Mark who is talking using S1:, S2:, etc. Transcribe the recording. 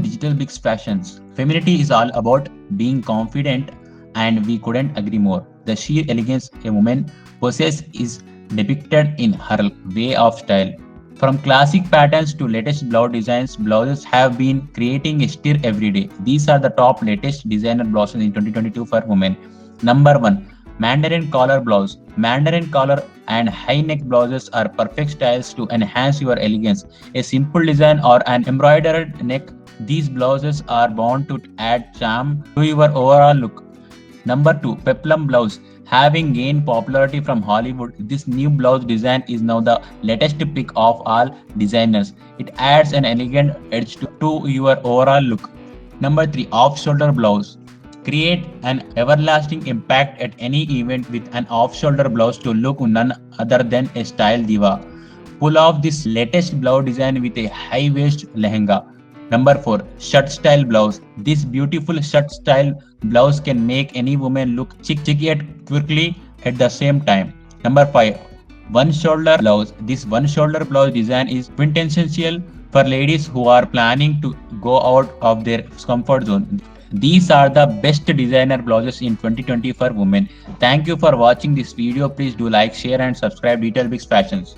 S1: to DigitalBix fashions. Femininity is all about being confident, and we couldn't agree more. The sheer elegance a woman possesses is depicted in her way of style. From classic patterns to latest blouse designs, blouses have been creating a stir every day. These are the top latest designer blouses in 2022 for women. Number 1. Mandarin collar blouse. Mandarin collar and high neck blouses are perfect styles to enhance your elegance. A simple design or an embroidered neck, these blouses are bound to add charm to your overall look. Number 2. Peplum blouse. Having gained popularity from Hollywood, this new blouse design is now the latest pick of all designers. It adds an elegant edge to your overall look. Number 3. Off-shoulder blouse. Create an everlasting impact at any event with an off-shoulder blouse to look none other than a style diva. Pull off this latest blouse design with a high-waist lehenga. Number 4. Shirt style blouse. This beautiful shirt style blouse can make any woman look chic yet quickly at the same time. Number 5. One shoulder blouse. This one shoulder blouse design is quintessential for ladies who are planning to go out of their comfort zone. These are the best designer blouses in 2020 for women. Thank you for watching this video. Please do like, share and subscribe DigitalBix Fashions.